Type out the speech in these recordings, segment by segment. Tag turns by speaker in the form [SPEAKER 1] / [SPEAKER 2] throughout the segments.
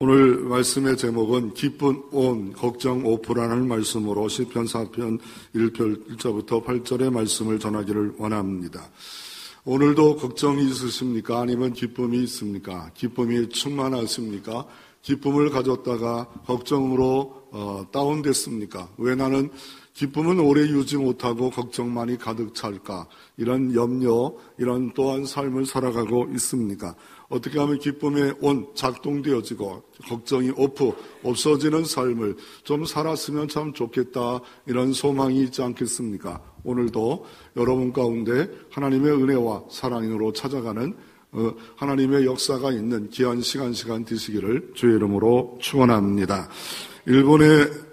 [SPEAKER 1] 오늘 말씀의 제목은 기쁜 온 걱정 오프라는 말씀으로 시편 4편 1절부터 8절의 말씀을 전하기를 원합니다. 오늘도 걱정이 있으십니까? 아니면 기쁨이 있습니까? 기쁨이 충만하십니까? 기쁨을 가졌다가 걱정으로 다운됐습니까? 왜 나는 기쁨은 오래 유지 못하고 걱정만이 가득 찰까? 이런 염려, 이런 또한 삶을 살아가고 있습니까? 어떻게 하면 기쁨의 온 작동되어지고 걱정이 없어지는 삶을 좀 살았으면 참 좋겠다, 이런 소망이 있지 않겠습니까? 오늘도 여러분 가운데 하나님의 은혜와 사랑으로 찾아가는 하나님의 역사가 있는 귀한 시간 되시기를 주의 이름으로 축원합니다. 일본의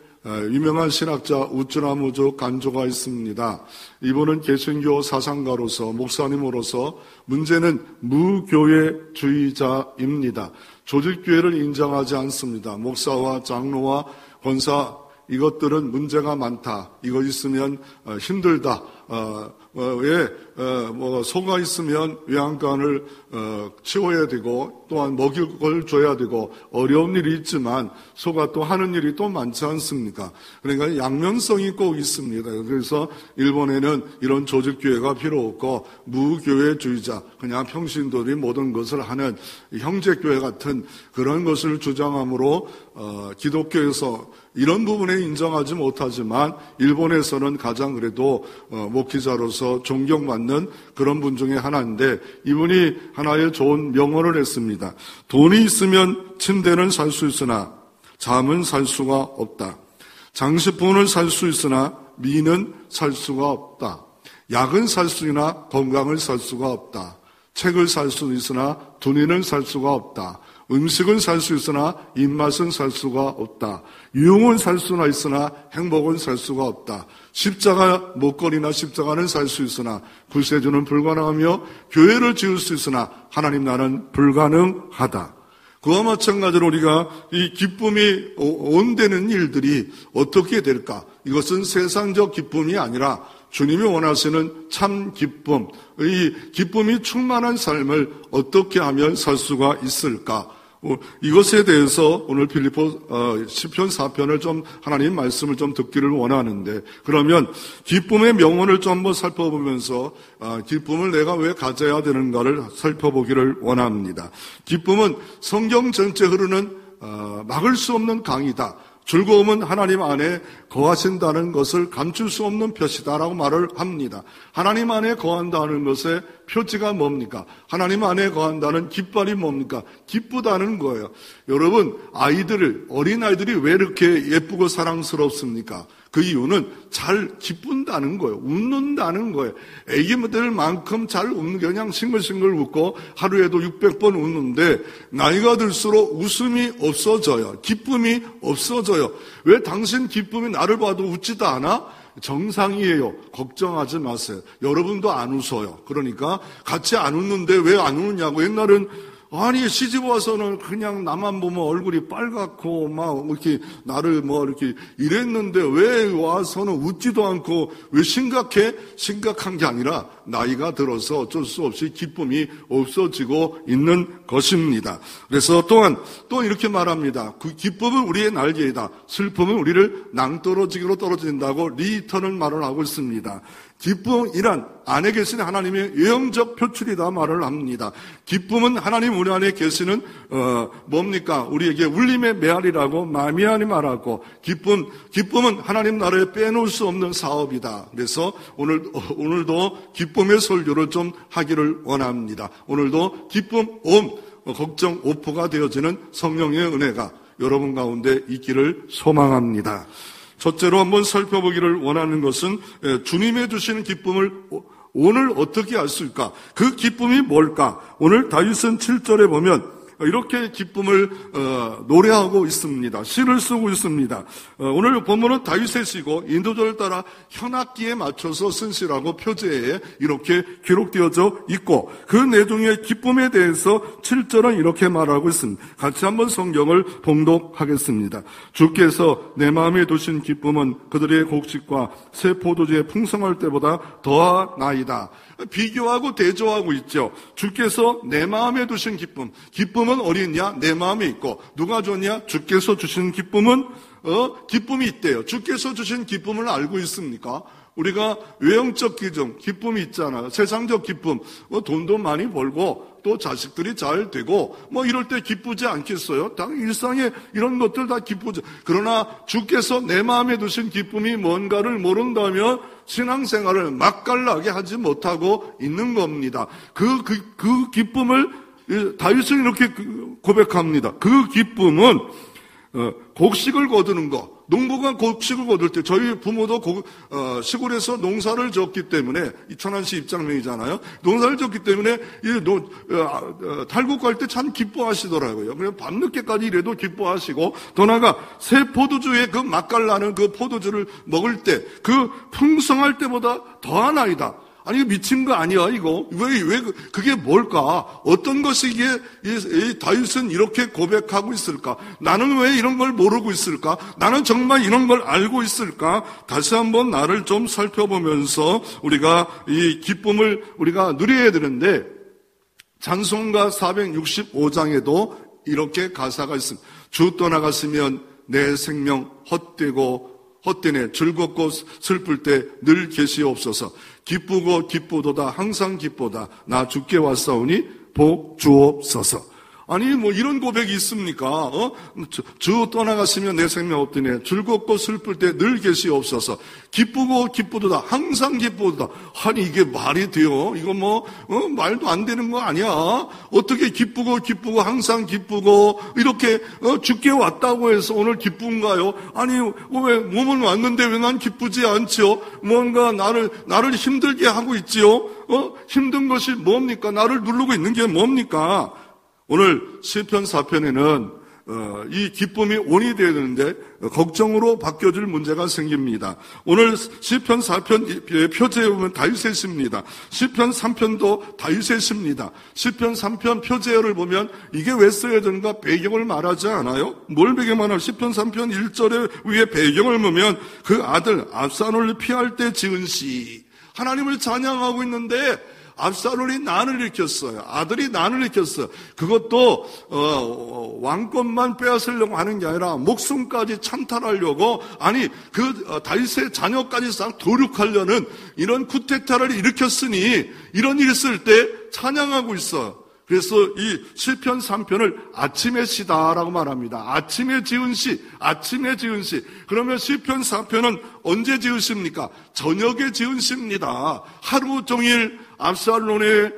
[SPEAKER 1] 유명한 신학자 우츠나무즈 간조가 있습니다. 이분은 개신교 사상가로서 목사님으로서 문제는 무교회주의자입니다. 조직교회를 인정하지 않습니다. 목사와 장로와 권사, 이것들은 문제가 많다. 이거 있으면 힘들다. 소가 있으면 외양간을 치워야 되고 또한 먹일 걸 줘야 되고 어려운 일이 있지만 소가 또 하는 일이 또 많지 않습니까? 그러니까 양면성이 꼭 있습니다. 그래서 일본에는 이런 조직교회가 필요 없고 무교회주의자, 그냥 평신도들이 모든 것을 하는 형제교회 같은 그런 것을 주장함으로 기독교에서 이런 부분에 인정하지 못하지만 일본에서는 가장 그래도 목회자로서 존경받는 그런 분 중에 하나인데, 이분이 하나의 좋은 명언을 했습니다. 돈이 있으면 침대는 살 수 있으나 잠은 살 수가 없다. 장식품은 살 수 있으나 미는 살 수가 없다. 약은 살 수 있으나 건강을 살 수가 없다. 책을 살 수 있으나 두뇌는 살 수가 없다. 음식은 살 수 있으나 입맛은 살 수가 없다. 유흥은 살 수나 있으나 행복은 살 수가 없다. 십자가 목걸이나 십자가는 살 수 있으나 구세주는 불가능하며 교회를 지을 수 있으나 하나님 나라는 불가능하다. 그와 마찬가지로 우리가 이 기쁨이 온되는 일들이 어떻게 될까? 이것은 세상적 기쁨이 아니라 주님이 원하시는 참 기쁨, 이 기쁨이 충만한 삶을 어떻게 하면 살 수가 있을까? 이것에 대해서 오늘 빌립보 시편 4편을 좀 하나님 말씀을 좀 듣기를 원하는데, 그러면 기쁨의 명언을 좀 한번 살펴보면서 기쁨을 내가 왜 가져야 되는가를 살펴보기를 원합니다. 기쁨은 성경 전체 흐르는 막을 수 없는 강이다. 즐거움은 하나님 안에 거하신다는 것을 감출 수 없는 표시다라고 말을 합니다. 하나님 안에 거한다는 것의 표지가 뭡니까? 하나님 안에 거한다는 깃발이 뭡니까? 기쁘다는 거예요. 여러분, 어린아이들이 왜 이렇게 예쁘고 사랑스럽습니까? 그 이유는 잘 기쁜다는 거예요. 웃는다는 거예요. 애기들만큼 잘 웃는 게 그냥 싱글싱글 웃고 하루에도 600번 웃는데 나이가 들수록 웃음이 없어져요. 기쁨이 없어져요. 왜 당신 기쁨이 나를 봐도 웃지도 않아? 정상이에요. 걱정하지 마세요. 여러분도 안 웃어요. 그러니까 같이 안 웃는데 왜 안 웃느냐고. 옛날엔 아니 시집 와서는 그냥 나만 보면 얼굴이 빨갛고 막 이렇게 나를 이렇게 이랬는데 왜 와서는 웃지도 않고 왜 심각해? 심각한 게 아니라 나이가 들어서 어쩔 수 없이 기쁨이 없어지고 있는 것입니다. 그래서 또 이렇게 말합니다. 그 기쁨은 우리의 날개이다. 슬픔은 우리를 낭떠러지기로 떨어진다고 리턴은 말을 하고 있습니다. 기쁨이란 안에 계시는 하나님의 외형적 표출이다 말을 합니다. 기쁨은 하나님 우리 안에 계시는 뭡니까? 우리에게 울림의 메아리라고 마미아니 말하고, 기쁨은 하나님 나라에 빼놓을 수 없는 사업이다. 그래서 오늘도 기쁨의 설교를 좀 하기를 원합니다. 오늘도 기쁨 걱정 오프가 되어지는 성령의 은혜가 여러분 가운데 있기를 소망합니다. 첫째로 한번 살펴보기를 원하는 것은 주님의 주시는 기쁨을 오늘 어떻게 알 수 있을까? 그 기쁨이 뭘까? 오늘 다윗은 7절에 보면 이렇게 기쁨을 노래하고 있습니다. 시를 쓰고 있습니다. 오늘 본문은 다윗의 시고 인도절을 따라 현악기에 맞춰서 쓴 시라고 표제에 이렇게 기록되어져 있고, 그 내용의 기쁨에 대해서 7절은 이렇게 말하고 있습니다. 같이 한번 성경을 봉독하겠습니다. 주께서 내 마음에 두신 기쁨은 그들의 곡식과 새 포도주의 풍성할 때보다 더하나이다. 비교하고 대조하고 있죠. 주께서 내 마음에 두신 기쁨은 기쁨은 어디 있냐? 내 마음에 있고. 누가 줬냐? 주께서 주신 기쁨은 기쁨이 있대요. 주께서 주신 기쁨을 알고 있습니까? 우리가 외형적 기쁨이 있잖아요. 세상적 기쁨, 돈도 많이 벌고 또 자식들이 잘 되고 이럴 때 기쁘지 않겠어요? 다 일상에 이런 것들 다 기쁘죠. 그러나 주께서 내 마음에 두신 기쁨이 뭔가를 모른다면 신앙생활을 맛깔나게 하지 못하고 있는 겁니다. 그 기쁨을 다윗은 이렇게 고백합니다. 그 기쁨은 곡식을 거두는 것. 농부가 곡식을 거둘 때 저희 부모도 시골에서 농사를 졌기 때문에 천안시 입장명이잖아요. 농사를 졌기 때문에 탈곡 갈 때 참 기뻐하시더라고요. 그래서 밤늦게까지 일해도 기뻐하시고 더 나아가 새 포도주에 그 맛깔나는 그 포도주를 먹을 때 그 풍성할 때보다 더하나이다. 아니, 이거 미친 거 아니야, 이거? 그게 뭘까? 어떤 것이 이게, 다윗은 이렇게 고백하고 있을까? 나는 왜 이런 걸 모르고 있을까? 나는 정말 이런 걸 알고 있을까? 다시 한번 나를 좀 살펴보면서 우리가 이 기쁨을 우리가 누려야 되는데, 찬송가 465장에도 이렇게 가사가 있습니다. 주 떠나갔으면 내 생명 헛되네. 즐겁고 슬플 때 늘 계시옵소서. 기쁘고 기쁘도다 항상 기쁘다. 나 주께 왔사오니 복 주옵소서. 아니 이런 고백이 있습니까? 주 떠나가시면 내 생명 없더니 즐겁고 슬플 때 늘 계시옵소서. 기쁘고 기쁘도다 항상 기쁘도다. 아니 이게 말이 돼요? 이거 말도 안 되는 거 아니야? 어떻게 기쁘고 항상 기쁘고 이렇게 주께 왔다고 해서 오늘 기쁜가요? 아니 왜 몸은 왔는데 왜 난 기쁘지 않지요? 뭔가 나를 힘들게 하고 있지요? 힘든 것이 뭡니까? 나를 누르고 있는 게 뭡니까? 오늘 시편 4편에는 이 기쁨이 원이 되어야 되는데 걱정으로 바뀌어질 문제가 생깁니다. 오늘 시편 4편 표제에 보면 다윗의 시입니다. 시편 3편도 다윗의 시입니다. 시편 3편 표제어를 보면 이게 왜 써야 되는가 배경을 말하지 않아요? 뭘 배경만 하요? 시편 3편 1절에 위에 배경을 보면 그 아들 압살롬을 피할 때 지은 시. 하나님을 찬양하고 있는데 압살롬이 난을 일으켰어요. 아들이 난을 일으켰어요. 그것도 왕권만 빼앗으려고 하는 게 아니라 목숨까지 찬탈하려고 다윗의 자녀까지 싹 도륙하려는 이런 쿠데타를 일으켰으니 이런 일이 있을 때 찬양하고 있어요. 그래서 이 시편 3편을 아침의 시다라고 말합니다. 아침에 지은 시. 그러면 시편 4편은 언제 지으십니까? 저녁에 지은 시입니다. 하루 종일 압살롬의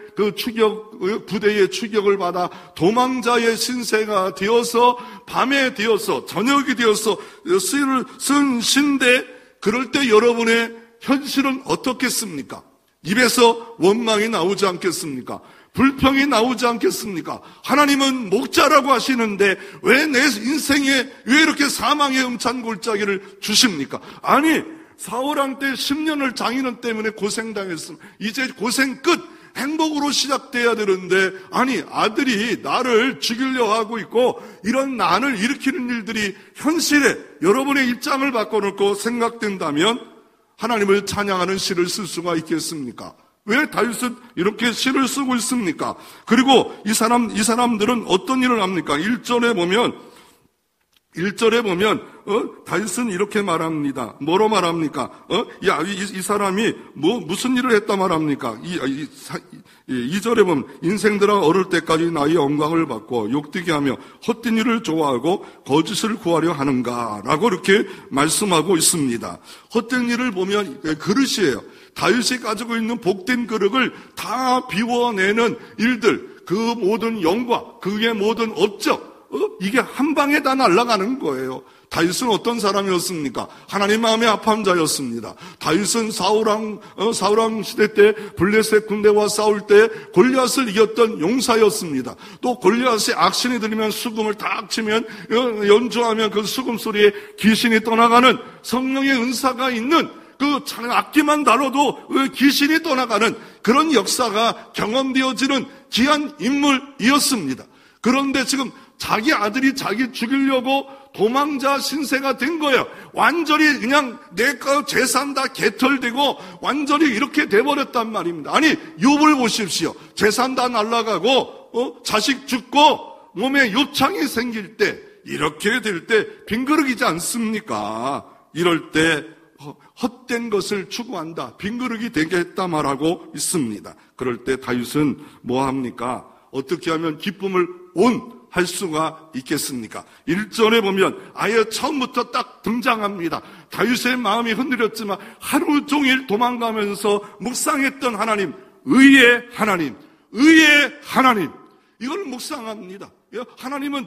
[SPEAKER 1] 부대의 추격을 받아 도망자의 신세가 되어서 밤에 되어서 저녁이 되어서 시를 쓴 시인데 그럴 때 여러분의 현실은 어떻겠습니까? 입에서 원망이 나오지 않겠습니까? 불평이 나오지 않겠습니까? 하나님은 목자라고 하시는데 왜 내 인생에 왜 이렇게 사망의 음찬 골짜기를 주십니까? 아니 사울왕 때 10년을 장인은 때문에 고생당했습니다. 이제 고생 끝 행복으로 시작돼야 되는데 아니 아들이 나를 죽이려 하고 있고 이런 난을 일으키는 일들이 현실에 여러분의 입장을 바꿔놓고 생각된다면 하나님을 찬양하는 시를 쓸 수가 있겠습니까? 왜 다윗은 이렇게 시를 쓰고 있습니까? 그리고 이 사람들은 어떤 일을 합니까? 1절에 보면 다윗은 이렇게 말합니다. 뭐로 말합니까? 이 사람이 무슨 일을 했다 말합니까? 2절에 보면 인생들아 어릴 때까지 나의 영광을 받고 욕되게 하며 헛된 일을 좋아하고 거짓을 구하려 하는가라고 이렇게 말씀하고 있습니다. 헛된 일을 보면 그릇이에요. 다윗이 가지고 있는 복된 그릇을 다 비워내는 일들, 그 모든 영광, 그의 모든 업적, 이게 한 방에 다 날아가는 거예요. 다윗은 어떤 사람이었습니까? 하나님 마음의 합한 자였습니다. 다윗은 사울왕 시대 때 블레셋 군대와 싸울 때 골리앗을 이겼던 용사였습니다. 또 골리앗이 악신이 들리면 수금을 딱 치면 연주하면 그 수금 소리에 귀신이 떠나가는 성령의 은사가 있는 그 악기만 다뤄도 귀신이 떠나가는 그런 역사가 경험되어지는 귀한 인물이었습니다. 그런데 지금 자기 아들이 자기 죽이려고 도망자 신세가 된 거예요. 완전히 그냥 내 재산 다 개털되고 완전히 이렇게 돼버렸단 말입니다. 아니 욥을 보십시오. 재산 다 날아가고 자식 죽고 몸에 요창이 생길 때, 이렇게 될 때 빈그릇이지 않습니까? 이럴 때 헛된 것을 추구한다, 빈그릇이 되게 했다 말하고 있습니다. 그럴 때 다윗은 뭐합니까? 어떻게 하면 기쁨을 할 수가 있겠습니까? 1절에 보면 아예 처음부터 딱 등장합니다. 다윗의 마음이 흔들렸지만 하루 종일 도망가면서 묵상했던 하나님, 의의 하나님, 의의 하나님, 이걸 묵상합니다. 하나님은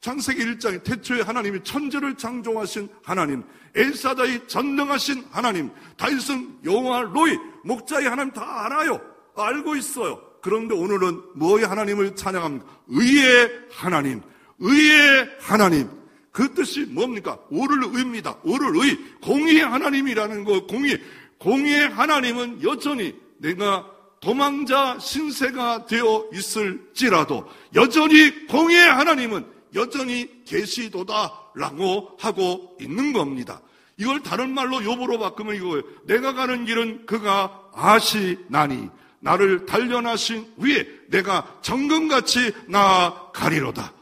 [SPEAKER 1] 창세기 1장에 태초에 하나님이 천지를 창조하신 하나님, 엘사다이 전능하신 하나님, 다윗은 여호와 로이 목자의 하나님 다 알아요. 알고 있어요. 그런데 오늘은 뭐의 하나님을 찬양합니까? 의의 하나님, 의의 하나님. 그 뜻이 뭡니까? 오를 의입니다. 오를 의, 공의의 하나님이라는 거. 공의의 하나님은 여전히 내가 도망자 신세가 되어 있을지라도 여전히 공의의 하나님은 여전히 계시도다라고 하고 있는 겁니다. 이걸 다른 말로 욥으로 바꾸면 이거예요. 내가 가는 길은 그가 아시나니 나를 단련하신 위에 내가 정금같이 나아가리로다.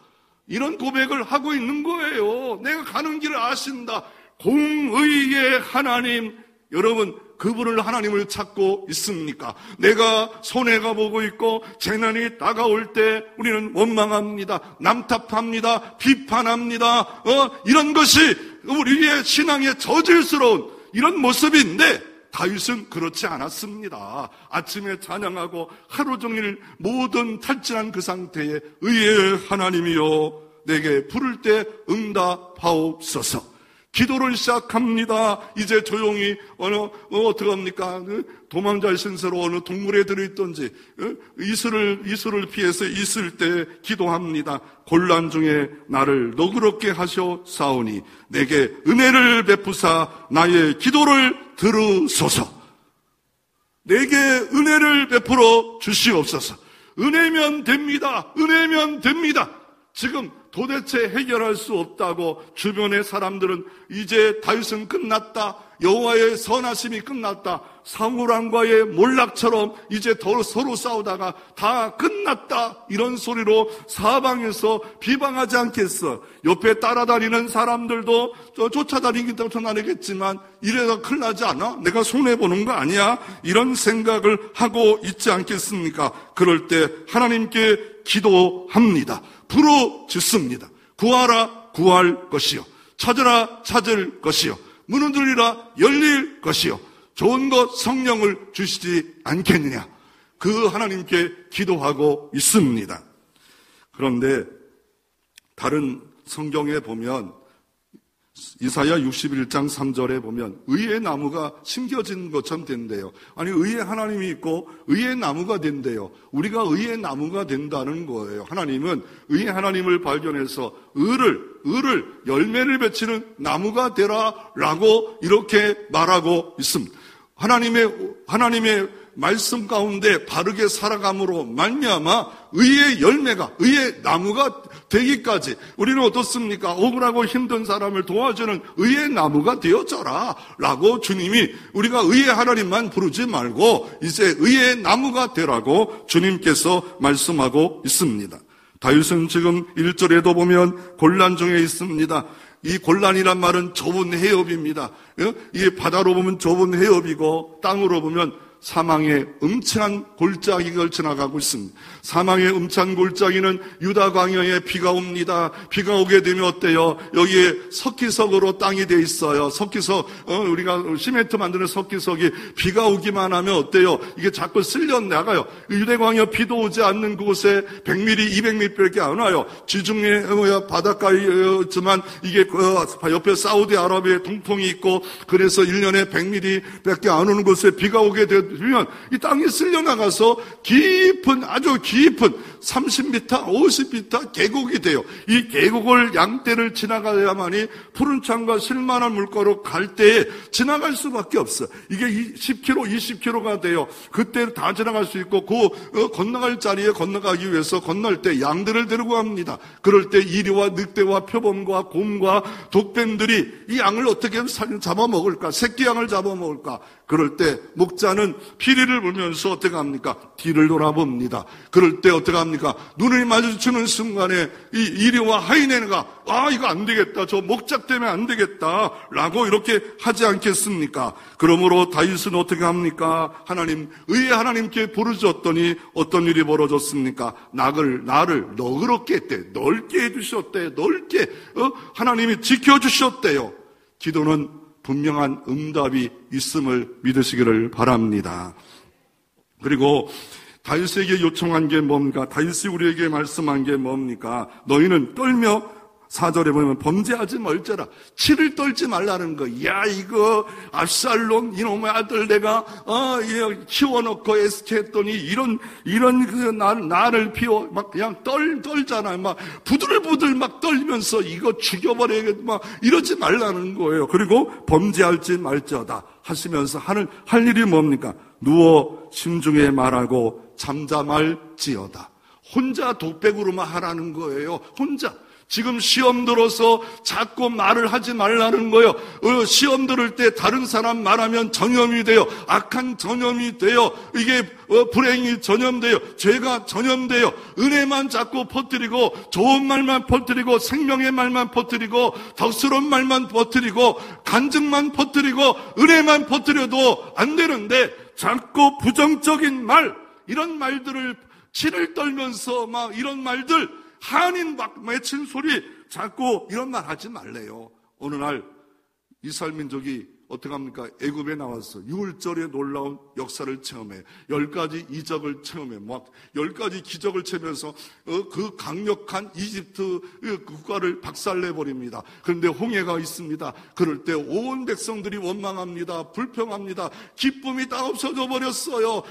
[SPEAKER 1] 이런 고백을 하고 있는 거예요. 내가 가는 길을 아신다. 공의의 하나님, 여러분 그분을 하나님을 찾고 있습니까? 내가 손해가 보고 있고 재난이 다가올 때 우리는 원망합니다. 남탓합니다. 비판합니다. 이런 것이 우리의 신앙의 저질스러운 이런 모습인데 다윗은 그렇지 않았습니다. 아침에 찬양하고 하루 종일 모든 탈진한 그 상태에 의의 하나님이여 내게 부를 때 응답하옵소서. 기도를 시작합니다. 이제 조용히 어떻게 합니까? 도망자의 신세로 어느 동굴에 들어있던지 이슬을 피해서 있을 때 기도합니다. 곤란 중에 나를 너그럽게 하셔사오니 내게 은혜를 베푸사 나의 기도를 들으소서. 내게 은혜를 베풀어 주시옵소서. 은혜면 됩니다. 은혜면 됩니다. 지금 도대체 해결할 수 없다고 주변의 사람들은 이제 다윗은 끝났다, 여호와의 선하심이 끝났다, 사울왕과의 몰락처럼 이제 서로 싸우다가 다 끝났다, 이런 소리로 사방에서 비방하지 않겠어. 옆에 따라다니는 사람들도 쫓아다니기도 쫓아다니겠지만 이래서 큰일 나지 않아? 내가 손해보는 거 아니야? 이런 생각을 하고 있지 않겠습니까? 그럴 때 하나님께 기도합니다. 부르짖습니다. 구하라 구할 것이요, 찾으라 찾을 것이요, 문을 들리라 열릴 것이요, 좋은 것 성령을 주시지 않겠느냐, 그 하나님께 기도하고 있습니다. 그런데 다른 성경에 보면 이사야 61장 3절에 보면 의의 나무가 심겨진 것처럼 된대요. 아니, 의의 하나님이 있고 의의 나무가 된대요. 우리가 의의 나무가 된다는 거예요. 하나님은 의의 하나님을 발견해서 의를 열매를 맺히는 나무가 되라라고 이렇게 말하고 있습니다. 하나님의 말씀 가운데 바르게 살아감으로 말미암아 의의 열매가, 의의 나무가 되기까지 우리는 어떻습니까? 억울하고 힘든 사람을 도와주는 의의 나무가 되어져라 라고 주님이, 우리가 의의 하나님만 부르지 말고 이제 의의 나무가 되라고 주님께서 말씀하고 있습니다. 다윗은 지금 1절에도 보면 곤란 중에 있습니다. 이 곤란이란 말은 좁은 해협입니다. 이 바다로 보면 좁은 해협이고 땅으로 보면 사망의 음침한 골짜기를 지나가고 있습니다. 사망의 음침한 골짜기는 유다 광야에 비가 옵니다. 비가 오게 되면 어때요? 여기에 석기석으로 땅이 돼 있어요. 석기석, 우리가 시멘트 만드는 석기석이 비가 오기만 하면 어때요? 이게 자꾸 쓸려 나가요. 유다 광야 비도 오지 않는 그곳에 100mm, 200mm밖에 안 와요. 지중해 바닷가이지만 이게 옆에 사우디아라비아의 동풍이 있고 그래서 1년에 100mm밖에 안 오는 곳에 비가 오게 되면 이 땅이 쓸려나가서 깊은, 아주 깊은 30m, 50m 계곡이 돼요. 이 계곡을 양떼를 지나가야만이 푸른 창과 실만한 물가로 갈 때에 지나갈 수밖에 없어. 이게 10km, 20km가 돼요. 그때 다 지나갈 수 있고 그 건너갈 자리에 건너가기 위해서 건널 때 양들을 데리고 갑니다. 그럴 때 이리와 늑대와 표범과 곰과 독뱀들이 이 양을 어떻게 잡아먹을까? 새끼 양을 잡아먹을까? 그럴 때 목자는 피리를 불면서 어떻게 합니까? 뒤를 돌아봅니다. 그럴 때 어떻게 합니까? 눈을 마주치는 순간에 이 이리와 하이네가 이거 안 되겠다. 저 목작 때문에 안 되겠다. 라고 이렇게 하지 않겠습니까? 그러므로 다윗은 어떻게 합니까? 의의 하나님께 부르짖었더니 어떤 일이 벌어졌습니까? 나를 너그럽게 했대. 넓게 해주셨대. 넓게 하나님이 지켜주셨대요. 기도는 분명한 응답이 있음을 믿으시기를 바랍니다. 그리고 다윗에게 요청한 게 뭡니까? 다윗이 우리에게 말씀한 게 뭡니까? 너희는 떨며 4절에 보면 범죄하지 말자라. 치를 떨지 말라는 거. 야, 이거 압살롬 이놈의 아들 내가 키워놓고 애스케했더니 이런 나를 피워 막 그냥 떨잖아요. 막 부들부들 막 떨면서 이거 죽여버려야겠다. 막 이러지 말라는 거예요. 그리고 범죄할지 말자다 하시면서 할 일이 뭡니까? 누워 심중에 말하고 잠잠할지어다. 혼자 독백으로만 하라는 거예요. 혼자. 지금 시험 들어서 자꾸 말을 하지 말라는 거예요. 시험 들을 때 다른 사람 말하면 전염이 돼요. 악한 전염이 돼요. 이게 불행이 전염돼요. 죄가 전염돼요. 은혜만 자꾸 퍼뜨리고 좋은 말만 퍼뜨리고 생명의 말만 퍼뜨리고 덕스러운 말만 퍼뜨리고 간증만 퍼뜨리고 은혜만 퍼뜨려도 안 되는데 자꾸 부정적인 말, 이런 말들을 치를 떨면서 막 이런 말들 한인 막 맺힌 소리 자꾸 이런 말 하지 말래요. 어느 날 이스라엘 민족이 어떻게 합니까? 애굽에 나와서 6월절에 놀라운 역사를 체험해 10가지 이적을 체험해 막 10가지 기적을 체면서 그 강력한 이집트 국가를 박살내버립니다. 그런데 홍해가 있습니다. 그럴 때 온 백성들이 원망합니다. 불평합니다. 기쁨이 다 없어져 버렸어요.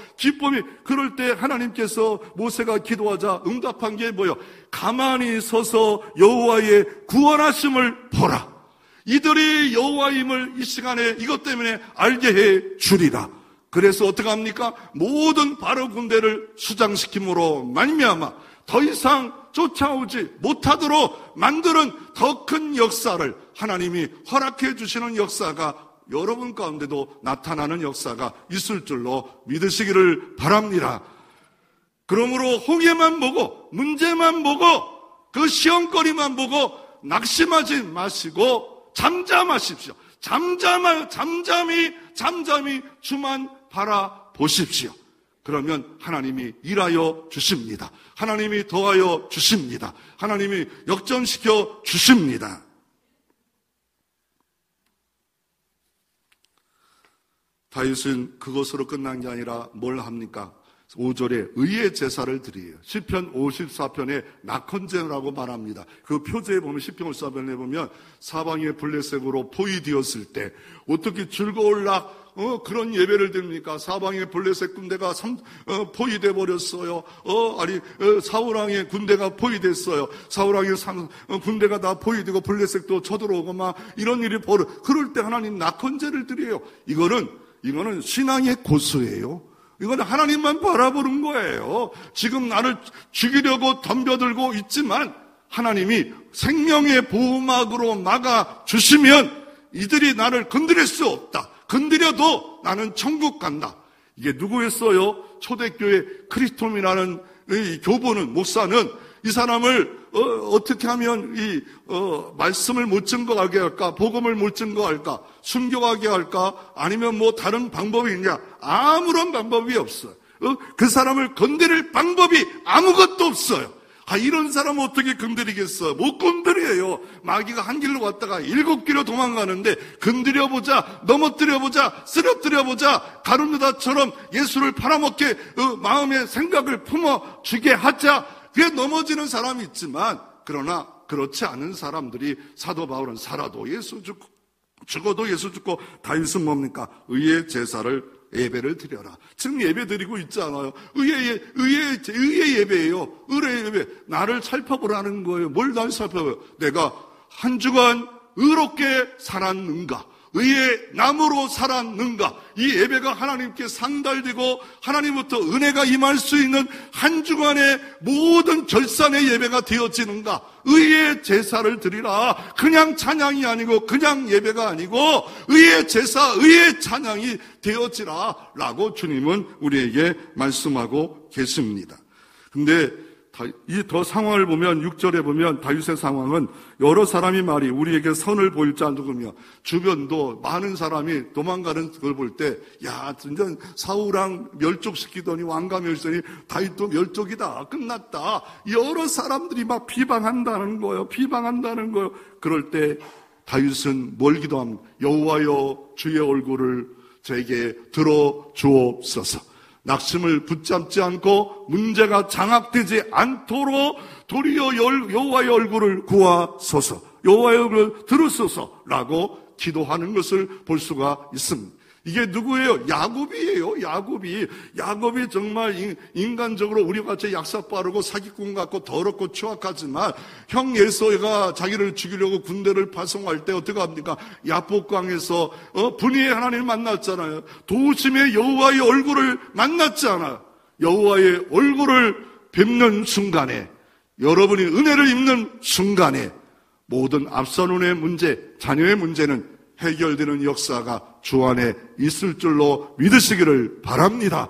[SPEAKER 1] 그럴 때 하나님께서 모세가 기도하자 응답한 게 뭐예요? 가만히 서서 여호와의 구원하심을 보라. 이들이 여호와임을 이 시간에 이것 때문에 알게 해 주리라. 그래서 어떻게 합니까? 모든 바로 군대를 수장시킴으로 말미암아 더 이상 쫓아오지 못하도록 만드는 더 큰 역사를 하나님이 허락해 주시는 역사가 여러분 가운데도 나타나는 역사가 있을 줄로 믿으시기를 바랍니다. 그러므로 홍해만 보고 문제만 보고 그 시험거리만 보고 낙심하지 마시고 잠잠하십시오. 잠잠히 주만 바라보십시오. 그러면 하나님이 일하여 주십니다. 하나님이 더하여 주십니다. 하나님이 역전시켜 주십니다. 다윗은 그것으로 끝난 게 아니라 뭘 합니까? 5절에 의의 제사를 드려요. 시편 54편에 낙헌제라고 말합니다. 그 표제에 보면 시편 54편에 보면 사방의 블레셋으로 포위되었을 때 어떻게 즐거울라 그런 예배를 드립니까? 사방의 블레셋 군대가 포위돼 버렸어요. 사울왕의 군대가 포위됐어요. 사울왕의 군대가 다 포위되고 블레셋도 쳐들어오고 막 이런 일이 그럴 때 하나님 낙헌제를 드려요. 이거는 신앙의 고수예요. 이건 하나님만 바라보는 거예요. 지금 나를 죽이려고 덤벼들고 있지만 하나님이 생명의 보호막으로 막아주시면 이들이 나를 건드릴 수 없다. 건드려도 나는 천국 간다. 이게 누구였어요? 초대교회 크리스톰이라는 이 교부는, 목사는 이 사람을 어떻게 하면 말씀을 못 증거하게 할까? 복음을 못 증거할까? 순교하게 할까? 아니면 뭐 다른 방법이 있냐? 아무런 방법이 없어요. 그 사람을 건드릴 방법이 아무것도 없어요. 이런 사람은 어떻게 건드리겠어요? 못 건드려요. 마귀가 한 길로 왔다가 7길로 도망가는데 건드려보자, 넘어뜨려보자, 쓰러뜨려보자, 가룟유다처럼 예수를 팔아먹게 마음의 생각을 품어주게 하자. 그게 넘어지는 사람이 있지만 그러나 그렇지 않은 사람들이 사도 바울은 살아도 예수 죽고 죽어도 예수 죽고 다윗은 뭡니까? 의의 제사를 예배를 드려라. 지금 예배 드리고 있잖아요. 의의 예배예요. 의의 예배. 나를 살펴보라는 거예요. 뭘 날 살펴봐요? 내가 한 주간 의롭게 살았는가? 의의 나무로 살았는가? 이 예배가 하나님께 상달되고 하나님부터 은혜가 임할 수 있는 한 주간의 모든 결산의 예배가 되어지는가? 의의 제사를 드리라. 그냥 찬양이 아니고 그냥 예배가 아니고 의의 제사, 의의 찬양이 되어지라 라고 주님은 우리에게 말씀하고 계십니다. 근데 이 더 상황을 보면 6절에 보면 다윗의 상황은 여러 사람이 말이 우리에게 선을 보일 자 누구며 주변도 많은 사람이 도망가는 걸 볼 때 야 진짜 사울왕 멸족시키더니 왕가 멸시더니 다윗도 멸족이다 끝났다 여러 사람들이 막 비방한다는 거예요. 그럴 때 다윗은 뭘 기도합니까? 여호와여 주의 얼굴을 저에게 들어 주옵소서. 낙심을 붙잡지 않고 문제가 장악되지 않도록 도리어 여호와의 얼굴을 구하소서, 여호와의 얼굴을 들으소서라고 기도하는 것을 볼 수가 있습니다. 이게 누구예요? 야곱이에요. 야곱이 정말 인간적으로 우리와 같이 약삭 빠르고 사기꾼 같고 더럽고 추악하지만 형 에서가 자기를 죽이려고 군대를 파송할 때 어떻게 합니까? 야복강에서 분이의 하나님을 만났잖아요. 도심의 여호와의 얼굴을 만났잖아요. 여호와의 얼굴을 뵙는 순간에, 여러분이 은혜를 입는 순간에 모든 앞선운의 문제, 자녀의 문제는 해결되는 역사가 주 안에 있을 줄로 믿으시기를 바랍니다.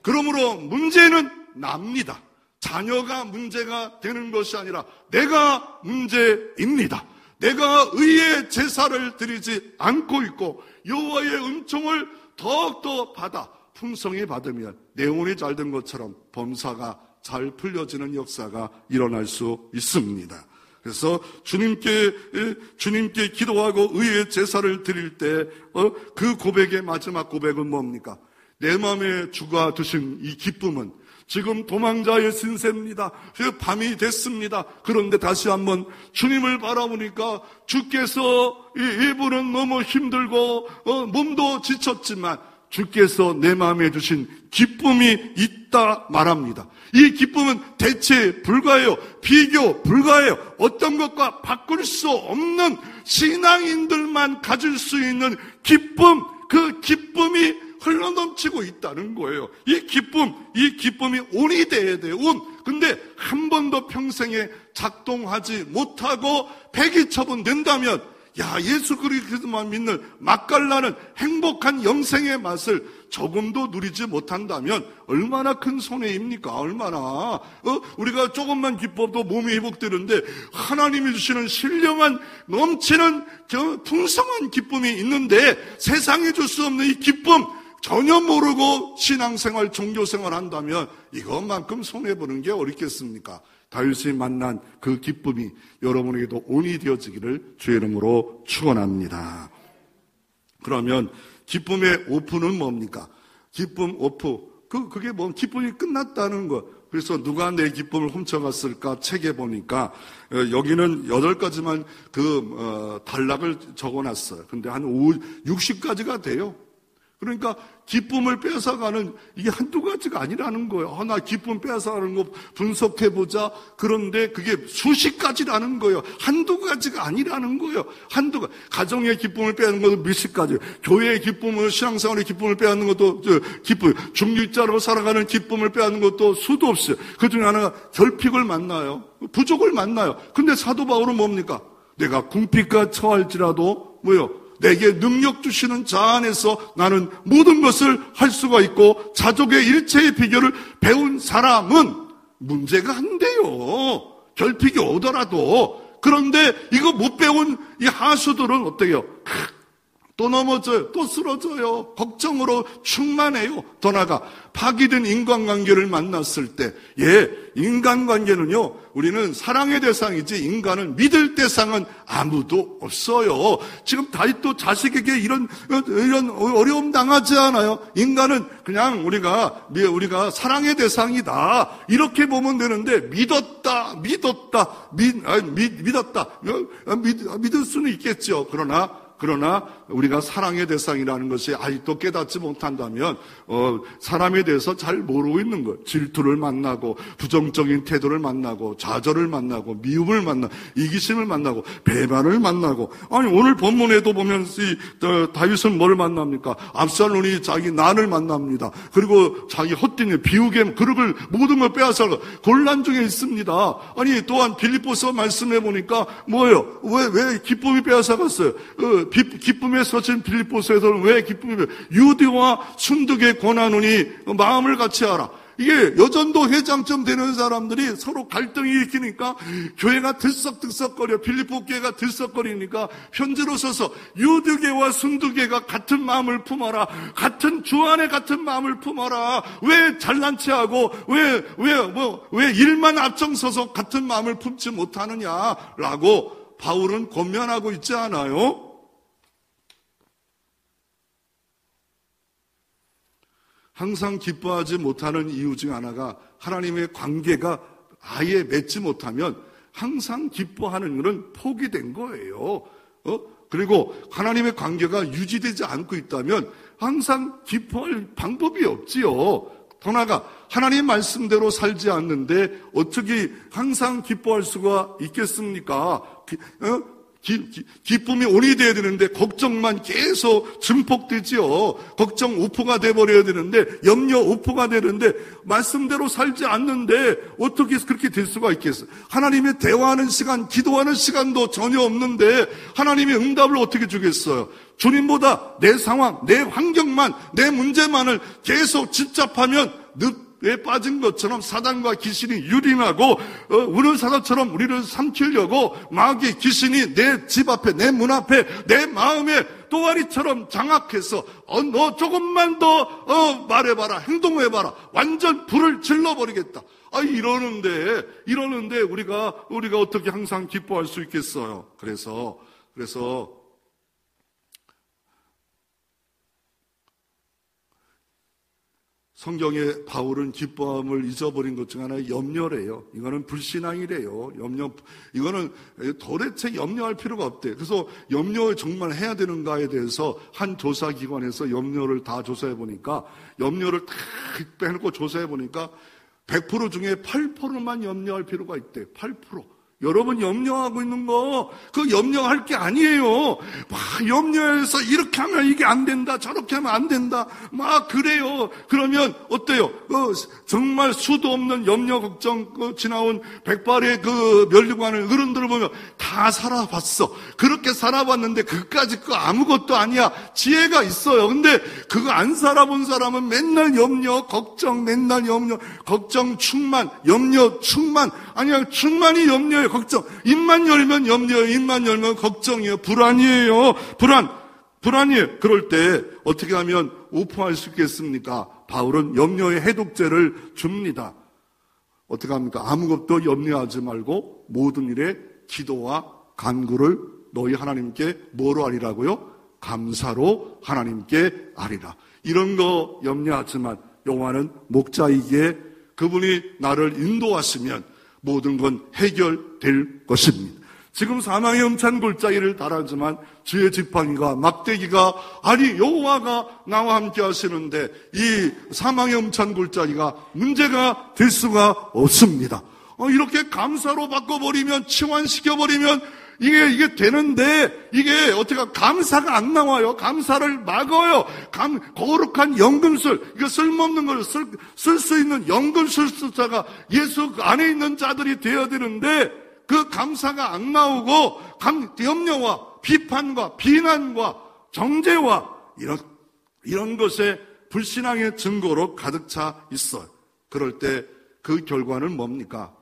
[SPEAKER 1] 그러므로 문제는 납니다. 자녀가 문제가 되는 것이 아니라 내가 문제입니다. 내가 의의 제사를 드리지 않고 있고 여호와의 은총을 더욱더 받아 풍성히 받으면 내용이 잘 된 것처럼 범사가 잘 풀려지는 역사가 일어날 수 있습니다. 그래서 주님께 기도하고 의의 제사를 드릴 때 그 고백의 마지막 고백은 뭡니까? 내 마음에 주가 두신 이 기쁨은 지금 도망자의 신세입니다. 밤이 됐습니다. 그런데 다시 한번 주님을 바라보니까 주께서 이분은 너무 힘들고 몸도 지쳤지만 주께서 내 마음에 주신 기쁨이 있다 말합니다. 이 기쁨은 대체 불가해요. 비교 불가해요. 어떤 것과 바꿀 수 없는 신앙인들만 가질 수 있는 기쁨, 그 기쁨이 흘러넘치고 있다는 거예요. 이 기쁨이 온이 돼야 돼요. 온. 근데 한 번도 평생에 작동하지 못하고 폐기 처분된다면 예수 그리스도만 믿는 맛깔나는 행복한 영생의 맛을 조금도 누리지 못한다면 얼마나 큰 손해입니까? 얼마나 우리가 조금만 기뻐도 몸이 회복되는데 하나님이 주시는 신령한 넘치는 풍성한 기쁨이 있는데 세상에 줄 수 없는 이 기쁨 전혀 모르고 신앙생활, 종교생활 한다면 이것만큼 손해보는 게 어렵겠습니까? 다윗이 만난 그 기쁨이 여러분에게도 온이 되어지기를 주의 이름으로 축원합니다. 그러면 기쁨의 오프는 뭡니까? 기쁨 오프. 그게 기쁨이 끝났다는 거. 그래서 누가 내 기쁨을 훔쳐갔을까 책에 보니까 여기는 8가지만 단락을 적어놨어요. 근데 한 60가지가 돼요. 그러니까 기쁨을 뺏어가는 이게 한두 가지가 아니라는 거예요. 나 기쁨 뺏어가는 거 분석해보자. 그런데 그게 수십 가지라는 거예요. 한두 가지가 아니라는 거예요. 가정의 기쁨을 빼앗는 것도 몇십 가지. 교회의 기쁨을, 신앙생활의 기쁨을 빼앗는 것도 기쁨. 중직자로 살아가는 기쁨을 빼앗는 것도 수도 없어요. 그 중에 하나가 결핍을 만나요. 부족을 만나요. 근데 사도 바울은 뭡니까? 내가 궁핍과 처할지라도 내게 능력 주시는 자 안에서 나는 모든 것을 할 수가 있고 자족의 일체의 비결을 배운 사람은 문제가 안 돼요. 결핍이 오더라도. 그런데 이거 못 배운 이 하수들은 어때요? 또 넘어져요. 또 쓰러져요. 걱정으로 충만해요. 더 나아가 파괴된 인간관계를 만났을 때 인간관계는요, 우리는 사랑의 대상이지 인간은 믿을 대상은 아무도 없어요. 지금 다윗도 자식에게 이런 어려움 당하지 않아요. 인간은 그냥 우리가 사랑의 대상이다 이렇게 보면 되는데 믿었다 믿을 수는 있겠죠. 그러나 그러나 우리가 사랑의 대상이라는 것이 아직도 깨닫지 못한다면 사람에 대해서 잘 모르고 있는 거예요. 질투를 만나고 부정적인 태도를 만나고 좌절을 만나고 미움을 만나고 이기심을 만나고 배반을 만나고, 아니 오늘 본문에도 보면 다윗은 뭘 만납니까? 압살롬이 자기 난을 만납니다. 그리고 자기 헛되이 비우게 그릇을 모든 걸 빼앗아 곤란 중에 있습니다. 아니 또한 빌립보서 말씀해 보니까 뭐예요? 왜 기쁨이 빼앗아갔어요? 기쁨에 서친 빌립보서에서는 왜 기쁨이 유대와 순득에 권하노니 마음을 같이 하라. 이게 여전도 회장쯤 되는 사람들이 서로 갈등이 일으키니까 교회가 들썩들썩거려, 빌립보 교회가 들썩거리니까 편지로 써서 유대계와 순두계가 같은 마음을 품어라, 같은 주 안에 같은 마음을 품어라. 왜 잘난 체하고 왜 일만 앞장서서 같은 마음을 품지 못하느냐라고 바울은 권면하고 있지 않아요? 항상 기뻐하지 못하는 이유 중 하나가 하나님의 관계가 아예 맺지 못하면 항상 기뻐하는 것은 포기된 거예요. 그리고 하나님의 관계가 유지되지 않고 있다면 항상 기뻐할 방법이 없지요. 더 나아가 하나님 말씀대로 살지 않는데 어떻게 항상 기뻐할 수가 있겠습니까? 기쁨이 온이 되어야 되는데 걱정만 계속 증폭되지요. 걱정 우포가 돼버려야 되는데, 염려 우포가 되는데 말씀대로 살지 않는데 어떻게 그렇게 될 수가 있겠어요? 하나님의 대화하는 시간, 기도하는 시간도 전혀 없는데 하나님의 응답을 어떻게 주겠어요? 주님보다 내 상황, 내 환경만, 내 문제만을 계속 집착하면 에 빠진 것처럼 사단과 귀신이 유린하고 우는 사자처럼 우리를 삼키려고 마귀 귀신이 내 집 앞에, 내 문 앞에, 내 마음에 또아리처럼 장악해서 너 조금만 더 말해봐라, 행동해봐라, 완전 불을 질러버리겠다. 이러는데 우리가 어떻게 항상 기뻐할 수 있겠어요? 그래서 성경에 바울은 기뻐함을 잊어버린 것 중 하나의 염려래요. 이거는 불신앙이래요. 이거는 도대체 염려할 필요가 없대. 그래서 염려를 정말 해야 되는가에 대해서 한 조사기관에서 염려를 다 조사해 보니까, 염려를 다 빼놓고 조사해 보니까 100% 중에 8%만 염려할 필요가 있대. 8%. 여러분 염려하고 있는 거 그거 염려할 게 아니에요. 막 염려해서 이렇게 하면 이게 안 된다, 저렇게 하면 안 된다, 막 그래요. 그러면 어때요? 정말 수도 없는 염려 걱정 지나온 백발의 그 면류관을 어른들을 보면 다 살아봤어. 그렇게 살아봤는데 그까짓 거 아무것도 아니야. 지혜가 있어요. 근데 그거 안 살아본 사람은 맨날 염려 걱정, 맨날 염려 걱정 충만, 염려 충만. 아니야, 충만이 염려예요. 걱정. 입만 열면 염려예요. 입만 열면 걱정이에요. 불안이에요. 불안이에요. 그럴 때 어떻게 하면 오픈할 수 있겠습니까? 바울은 염려의 해독제를 줍니다. 어떻게 합니까? 아무것도 염려하지 말고 모든 일에 기도와 간구를 너희 하나님께 뭐로 하리라고요? 감사로 하나님께 하리라. 이런 거 염려하지만 여호와는 목자이기에 그분이 나를 인도하시면 모든 건 해결될 것입니다. 지금 사망의 음찬 골짜기를 달하지만 주의 지팡이가 막대기가, 아니 여호와가 나와 함께 하시는데 이 사망의 음찬 골짜기가 문제가 될 수가 없습니다. 이렇게 감사로 바꿔버리면, 치환시켜버리면 이게 되는데, 이게 어떻게 감사가 안 나와요. 감사를 막아요. 거룩한 연금술, 이거 쓸모없는 걸 쓸 수 있는 연금술자가 예수 안에 있는 자들이 되어야 되는데 그 감사가 안 나오고 염려와 비판과 비난과 정죄와 이런 것에 불신앙의 증거로 가득 차 있어요. 그럴 때 그 결과는 뭡니까?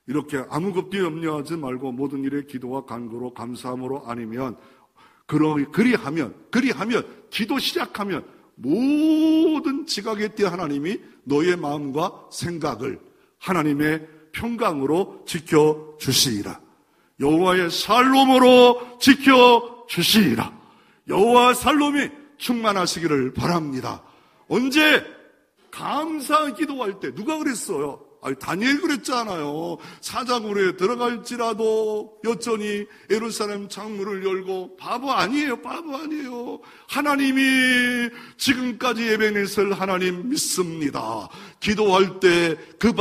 [SPEAKER 1] 이렇게 아무것도 염려하지 말고 모든 일에 기도와 간구로 감사함으로 아니면, 그리하면 기도 시작하면 모든 지각에 띄어 하나님이 너의 마음과 생각을 하나님의 평강으로 지켜주시리라. 여호와의 샬롬으로 지켜주시리라. 여호와 샬롬이 충만하시기를 바랍니다. 언제? 감사 기도할 때. 누가 그랬어요? 다니엘 그랬잖아요. 사자굴에 들어갈지라도 여전히 예루살렘 창문을 열고 바보 아니에요. 하나님이 지금까지 에베네셀 하나님 믿습니다. 기도할 때 그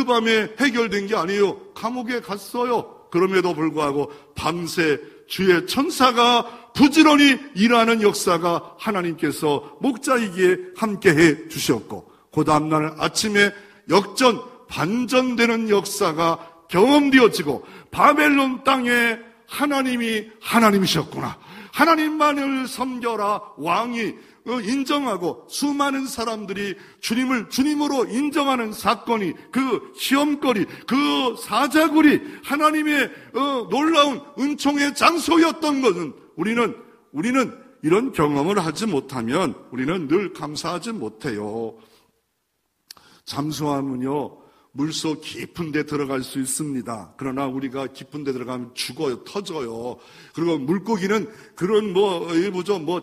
[SPEAKER 1] 밤에 해결된 게 아니에요. 감옥에 갔어요. 그럼에도 불구하고 밤새 주의 천사가 부지런히 일하는 역사가 하나님께서 목자이기에 함께해 주셨고, 그 다음날 아침에 역전, 반전되는 역사가 경험되어지고, 바벨론 땅에 하나님이 하나님이셨구나, 하나님만을 섬겨라 왕이 인정하고 수많은 사람들이 주님을 주님으로 인정하는 사건이, 그 시험거리, 그 사자굴이 하나님의 놀라운 은총의 장소였던 것은 우리는 이런 경험을 하지 못하면 우리는 늘 감사하지 못해요. 잠수함은요, 물속 깊은 데 들어갈 수 있습니다. 그러나 우리가 깊은 데 들어가면 죽어요. 터져요. 그리고 물고기는 그런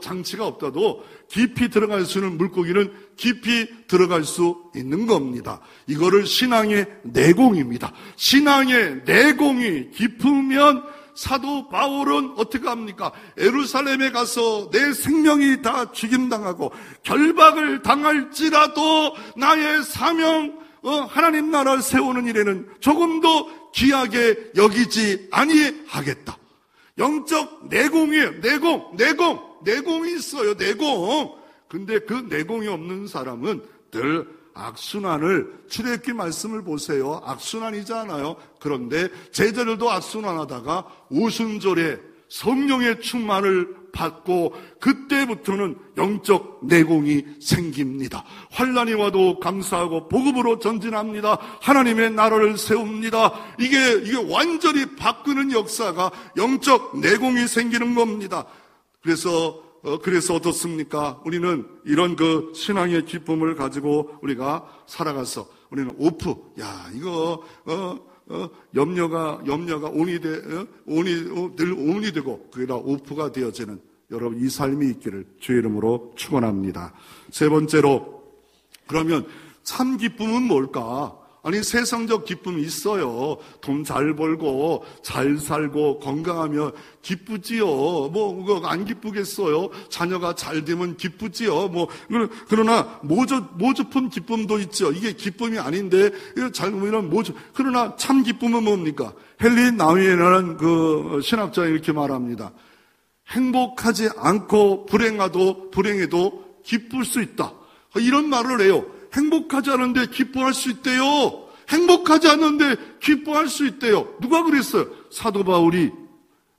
[SPEAKER 1] 장치가 없다도 깊이 들어갈 수 있는 물고기는 깊이 들어갈 수 있는 겁니다. 이거를 신앙의 내공입니다. 신앙의 내공이 깊으면 사도 바울은 어떻게 합니까? 예루살렘에 가서 내 생명이 다 죽임당하고 결박을 당할지라도 나의 사명, 하나님 나라를 세우는 일에는 조금도 귀하게 여기지 아니하겠다. 영적 내공이에요. 내공이 있어요. 내공. 근데 그 내공이 없는 사람은 늘 악순환을, 출애굽기 말씀을 보세요. 악순환이잖아요. 그런데 제자들도 악순환하다가 오순절에 성령의 충만을 받고 그때부터는 영적 내공이 생깁니다. 환난이 와도 감사하고 복음으로 전진합니다. 하나님의 나라를 세웁니다. 이게 완전히 바꾸는 역사가 영적 내공이 생기는 겁니다. 그래서 어떻습니까? 우리는 이런 그 신앙의 기쁨을 가지고 우리가 살아가서 우리는 염려가 늘 온이 되고 그게 다 오프가 되어지는 여러분 이 삶이 있기를 주의 이름으로 축원합니다. 세 번째로, 그러면 참 기쁨은 뭘까? 아니, 세상적 기쁨이 있어요. 돈 잘 벌고 잘 살고 건강하면 기쁘지요. 안 기쁘겠어요? 자녀가 잘 되면 기쁘지요. 그러나 모조품 기쁨도 있죠. 이게 기쁨이 아닌데 잘못이면 그러나 참 기쁨은 뭡니까? 헨리 나우엔이라는 그 신학자가 이렇게 말합니다. 행복하지 않고 불행해도 기쁠 수 있다. 이런 말을 해요. 행복하지 않은데 기뻐할 수 있대요. 행복하지 않는데 기뻐할 수 있대요. 누가 그랬어요? 사도 바울이.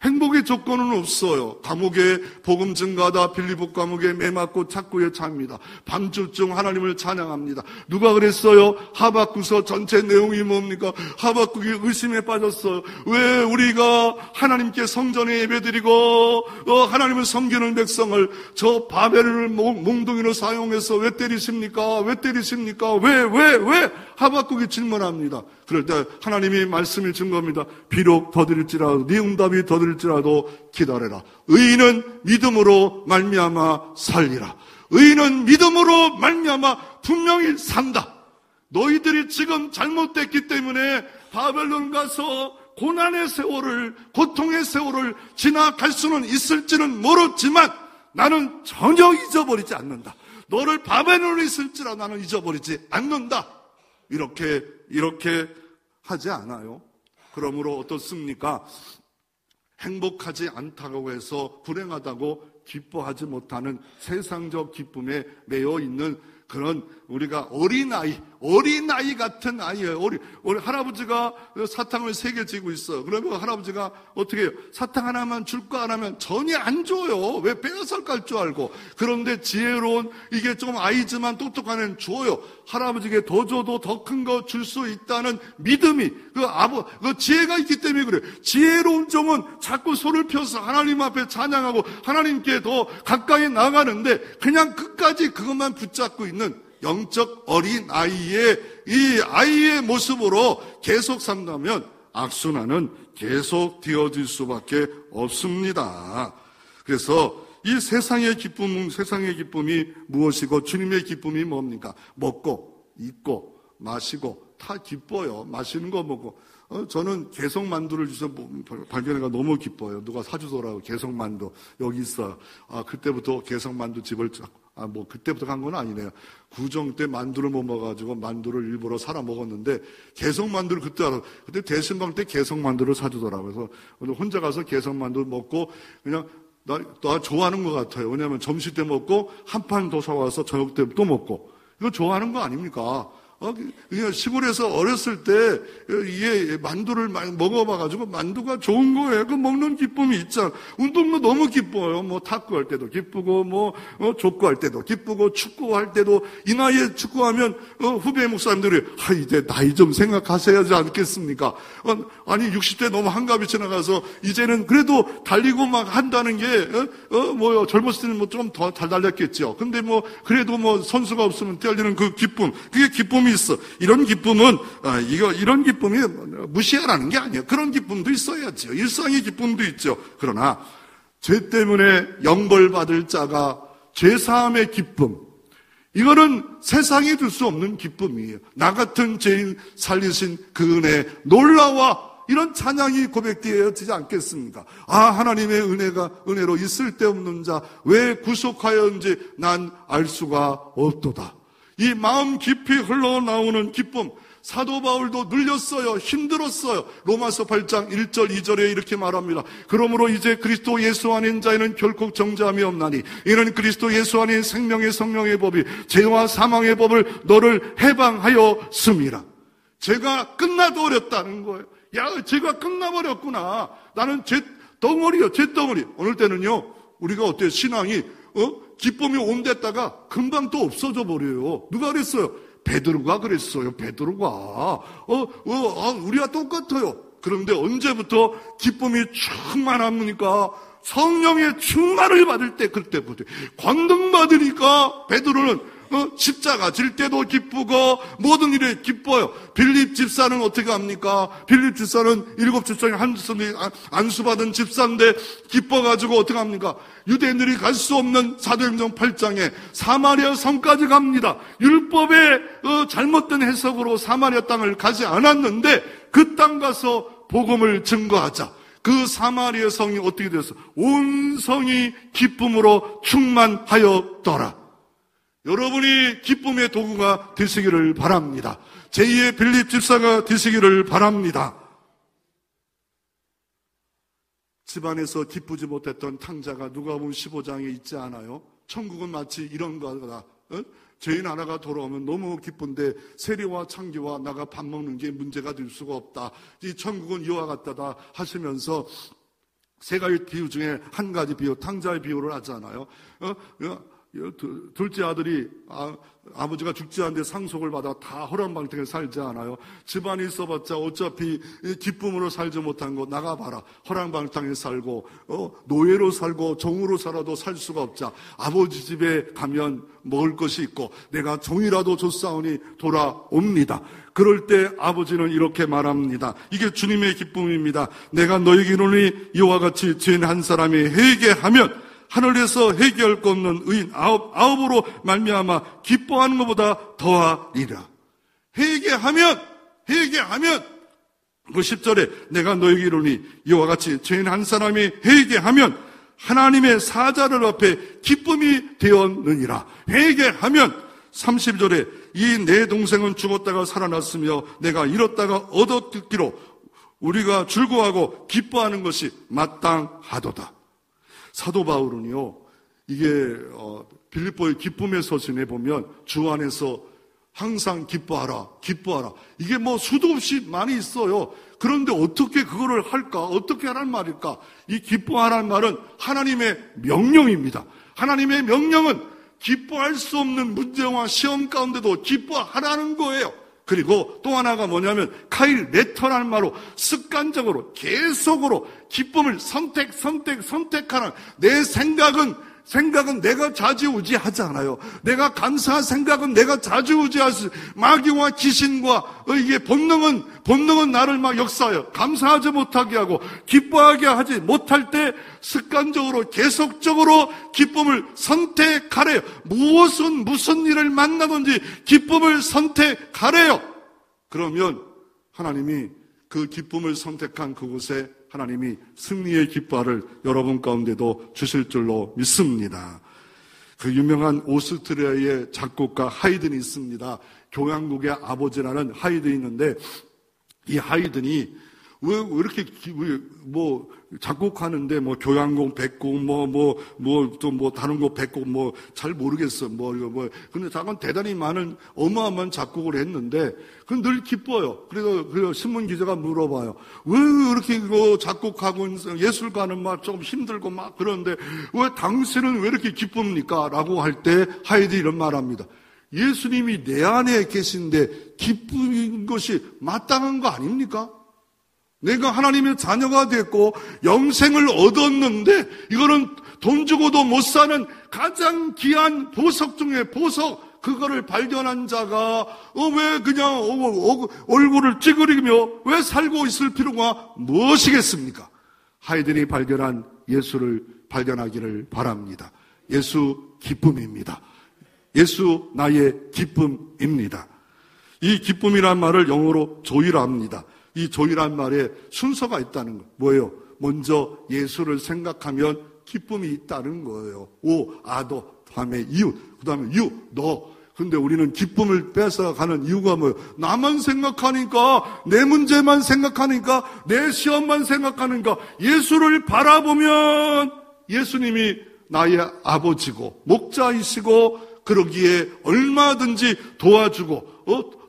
[SPEAKER 1] 행복의 조건은 없어요. 감옥에 복음 증가하다 빌립보 감옥에 매맞고 착고에 차입니다. 밤중쯤 하나님을 찬양합니다. 누가 그랬어요? 하박국서 전체 내용이 뭡니까? 하박국이 의심에 빠졌어요. 왜 우리가 하나님께 성전에 예배드리고 하나님을 섬기는 백성을 저 바벨을 몽둥이로 사용해서 왜 때리십니까? 왜? 하박국이 질문합니다. 그럴 때 하나님이 말씀을 준 겁니다. 비록 더드릴지라도, 네 응답이 더드릴지라도 기다려라. 의인은 믿음으로 말미암아 살리라. 의인은 믿음으로 말미암아 분명히 산다. 너희들이 지금 잘못됐기 때문에 바벨론 가서 고난의 세월을, 고통의 세월을 지나갈 수는 있을지는 모르지만 나는 전혀 잊어버리지 않는다. 너를 바벨론에 있을지라 나는 잊어버리지 않는다. 이렇게 하지 않아요. 그러므로 어떻습니까? 행복하지 않다고 해서 불행하다고 기뻐하지 못하는 세상적 기쁨에 매여 있는 그런 우리가 어린아이 같은 아이예요. 우리 할아버지가 사탕을 3개 쥐고 있어요. 그러면 할아버지가 어떻게 해요? 사탕 하나만 줄까 안 하면 전혀 안 줘요. 왜 빼앗을 갈 줄 알고. 그런데 지혜로운, 이게 좀 아이지만 똑똑한 애는 줘요. 할아버지에게 더 줘도 더 큰 거 줄 수 있다는 믿음이, 그 지혜가 있기 때문에 그래요. 지혜로운 종은 자꾸 소를 펴서 하나님 앞에 찬양하고 하나님께 더 가까이 나가는데 그냥 끝까지 그것만 붙잡고 있는 영적 어린아이의 이 아이의 모습으로 계속 산다면 악순환은 계속 되어질 수밖에 없습니다. 그래서 이 세상의 기쁨이 무엇이고 주님의 기쁨이 뭡니까? 먹고 입고 마시고 다 기뻐요. 맛있는 거 먹고. 저는 개성만두를 주셔서 발견해가 너무 기뻐요. 누가 사주더라고. 개성만두 여기 있어요. 그때부터 개성만두 집을 그때부터 간 건 아니네요. 구정 때 만두를 못 먹어가지고 만두를 일부러 사러 먹었는데 개성만두를 그때 알아. 그때 대신방 때 개성만두를 사주더라고요. 그래서 혼자 가서 개성만두 먹고 그냥 나 좋아하는 것 같아요. 왜냐하면 점심 때 먹고 한 판 더 사와서 저녁 때 또 먹고. 이거 좋아하는 거 아닙니까? 그냥 시골에서 어렸을 때 이게 만두를 많이 먹어봐가지고 만두가 좋은 거예요. 그 먹는 기쁨이 있잖아. 운동도 너무 기뻐요. 뭐 탁구할 때도 기쁘고 족구할 때도 기쁘고 축구할 때도 이 나이에 축구하면 후배 목사님들이 이제 나이 좀 생각하셔야지 않겠습니까? 아니 60대 너무 한갑이 지나가서 이제는 그래도 달리고 막 한다는 게 젊었을 때는 뭐 좀 더 잘 달렸겠죠. 근데 그래도 선수가 없으면 뛰어지는 그 기쁨, 그게 기쁨이 있어. 이런 기쁨은 이런 기쁨이 무시하라는 게 아니에요. 그런 기쁨도 있어야죠. 일상의 기쁨도 있죠. 그러나 죄 때문에 영벌 받을 자가 죄 사함의 기쁨, 이거는 세상에 둘 수 없는 기쁨이에요. 나 같은 죄인 살리신 그 은혜 놀라와 이런 찬양이 고백되어지지 않겠습니까? 하나님의 은혜로 있을 데 없는 자 왜 구속하였는지 난 알 수가 없도다. 이 마음 깊이 흘러나오는 기쁨, 사도 바울도 눌렸어요. 힘들었어요. 로마서 8장 1절 2절에 이렇게 말합니다. 그러므로 이제 그리스도 예수 안인 자에는 결코 정죄함이 없나니 이는 그리스도 예수 안인 생명의 성령의 법이 죄와 사망의 법을 너를 해방하였음이라. 죄가 끝나도 어렵다는 거예요. 죄가 끝나버렸구나. 나는 죄덩어리요. 죄덩어리. 어느 때는요, 우리가 어때요? 신앙이 기쁨이 온댔다가 금방 또 없어져 버려요. 누가 그랬어요? 베드로가 그랬어요. 베드로가. 우리가 똑같아요. 그런데 언제부터 기쁨이 충만합니까? 성령의 충만을 받을 때, 그때부터. 권능받으니까 베드로는 십자가 질 때도 기쁘고 모든 일에 기뻐요. 빌립 집사는 어떻게 합니까? 빌립 집사는 7 집사에 안수받은 집사인데 기뻐가지고 어떻게 합니까? 유대인들이 갈 수 없는 사도행전 8장에 사마리아 성까지 갑니다. 율법의 잘못된 해석으로 사마리아 땅을 가지 않았는데 그 땅 가서 복음을 증거하자. 그 사마리아 성이 어떻게 됐어? 온 성이 기쁨으로 충만하였더라. 여러분이 기쁨의 도구가 되시기를 바랍니다. 제2의 빌립 집사가 되시기를 바랍니다. 집안에서 기쁘지 못했던 탕자가 누가복음 15장에 있지 않아요? 천국은 마치 이런 거다. 죄인 하나가 돌아오면 너무 기쁜데 세리와 창기와 나가 밥 먹는 게 문제가 될 수가 없다. 이 천국은 이와 같다다 하시면서 세 가지 비유 중에 한 가지 비유, 탕자의 비유를 하잖아요. 둘째 아들이 아버지가 죽지 않는데 상속을 받아 다 허랑방탕에 살지 않아요. 집안이 있어봤자 어차피 기쁨으로 살지 못한 거 나가봐라. 허랑방탕에 살고 노예로 살고 종으로 살아도 살 수가 없자. 아버지 집에 가면 먹을 것이 있고 내가 종이라도 줬사오니 돌아옵니다. 그럴 때 아버지는 이렇게 말합니다. 이게 주님의 기쁨입니다. 내가 너에게 이르노니 이와 같이 죄인 한 사람이 회개하면 하늘에서 해결할 것 없는 의인 아홉으로 말미암아 기뻐하는 것보다 더하리라. 회개하면 그 10절에 내가 너에게 이르노니 이와 같이 죄인 한 사람이 회개하면 하나님의 사자를 앞에 기쁨이 되었느니라. 회개하면 30절에 이 내 동생은 죽었다가 살아났으며 내가 잃었다가 얻었기로 우리가 즐거워하고 기뻐하는 것이 마땅하도다. 사도 바울은요, 이게 빌립보의 기쁨의 서신에 보면 주 안에서 항상 기뻐하라. 이게 수도 없이 많이 있어요. 그런데 어떻게 그거를 할까? 어떻게 하라는 말일까? 이 기뻐하라는 말은 하나님의 명령입니다. 하나님의 명령은 기뻐할 수 없는 문제와 시험 가운데도 기뻐하라는 거예요. 그리고 또 하나가 뭐냐면 카일레터라는 말로 습관적으로 계속으로 기쁨을 선택하는 내 생각은 내가 좌지우지하지 않아요. 내가 감사한 생각은 내가 좌지우지하지. 마귀와 귀신과 이게 본능은 나를 막 역사해요. 감사하지 못하게 하고 기뻐하게 하지 못할 때 습관적으로 계속적으로 기쁨을 선택하래요. 무슨 일을 만나든지 기쁨을 선택하래요. 그러면 하나님이 그 기쁨을 선택한 그곳에 하나님이 승리의 깃발을 여러분 가운데도 주실 줄로 믿습니다. 그 유명한 오스트리아의 작곡가 하이든이 있습니다. 교향곡의 아버지라는 하이든이 있는데, 이 하이든이 왜 이렇게 작곡하는데 교향곡 100곡 또 다른 곡 100곡 잘 모르겠어. 근데 작은 대단히 많은 어마어마한 작곡을 했는데 그건 늘 기뻐요. 그래서 신문 기자가 물어봐요. 왜 이렇게 작곡하고 예술가는 좀 힘들고 그러는데 왜 당신은 왜 이렇게 기쁩니까? 라고 할 때 하이든이 이런 말합니다. 예수님이 내 안에 계신데 기쁜 것이 마땅한 거 아닙니까? 내가 하나님의 자녀가 됐고 영생을 얻었는데 이거는 돈 주고도 못 사는 가장 귀한 보석 중에 보석, 그거를 발견한 자가 왜 그냥 얼굴을 찌그리며 왜 살고 있을 필요가 무엇이겠습니까? 하이든이 발견한 예수를 발견하기를 바랍니다. 예수 기쁨입니다. 예수 나의 기쁨입니다. 이 기쁨이란 말을 영어로 joy라 합니다. 이 joy란 말에 순서가 있다는 거. 뭐예요? 먼저 예수를 생각하면 기쁨이 있다는 거예요. 아도, 다음에 you, 그 다음에 you, 너. 근데 우리는 기쁨을 뺏어가는 이유가 뭐예요? 나만 생각하니까, 내 문제만 생각하니까, 내 시험만 생각하니까, 예수를 바라보면 예수님이 나의 아버지고 목자이시고 그러기에 얼마든지 도와주고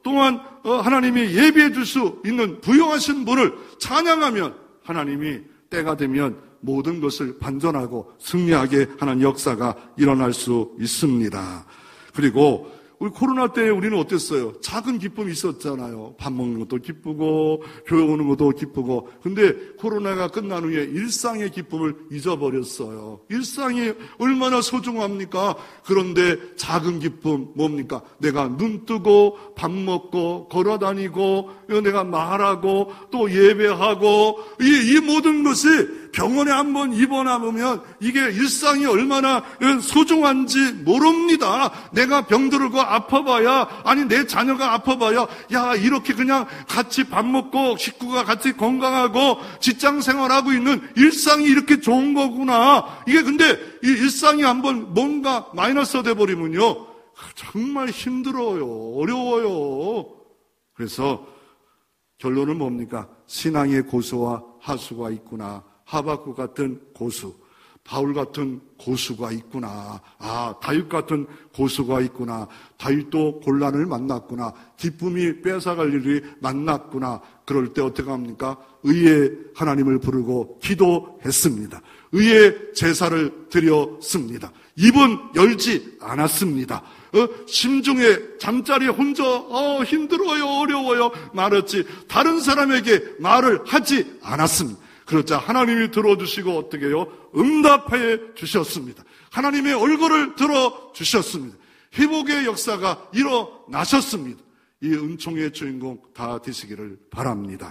[SPEAKER 1] 또한 하나님이 예비해 줄 수 있는 부유하신 분을 찬양하면 하나님이 때가 되면 모든 것을 반전하고 승리하게 하는 역사가 일어날 수 있습니다. 그리고 우리 코로나 때 우리는 어땠어요? 작은 기쁨이 있었잖아요. 밥 먹는 것도 기쁘고 교회 오는 것도 기쁘고. 근데 코로나가 끝난 후에 일상의 기쁨을 잊어버렸어요. 일상이 얼마나 소중합니까? 그런데 작은 기쁨 뭡니까? 내가 눈 뜨고 밥 먹고 걸어다니고 내가 말하고 또 예배하고 이 모든 것이 병원에 한번 입원하면 이게 일상이 얼마나 소중한지 모릅니다. 내가 병들고 아파봐야, 아니 내 자녀가 아파봐야, 야 이렇게 그냥 같이 밥 먹고 식구가 같이 건강하고 직장 생활하고 있는 일상이 이렇게 좋은 거구나. 이게 근데 이 일상이 한번 뭔가 마이너스가 돼버리면요 정말 힘들어요. 어려워요. 그래서 결론은 뭡니까? 신앙의 고수와 하수가 있구나. 하박국 같은 고수, 바울 같은 고수가 있구나. 다윗 같은 고수가 있구나. 다윗도 곤란을 만났구나. 기쁨이 뺏어갈 일이 만났구나. 그럴 때 어떻게 합니까? 의의 하나님을 부르고 기도했습니다. 의의 제사를 드렸습니다. 입은 열지 않았습니다. 심중에 잠자리에 혼자 힘들어요, 어려워요 말했지 다른 사람에게 말을 하지 않았습니다. 그러자 하나님이 들어주시고 어떻게 해요? 응답해 주셨습니다. 하나님의 얼굴을 들어주셨습니다. 회복의 역사가 일어나셨습니다. 이 은총의 주인공 다 되시기를 바랍니다.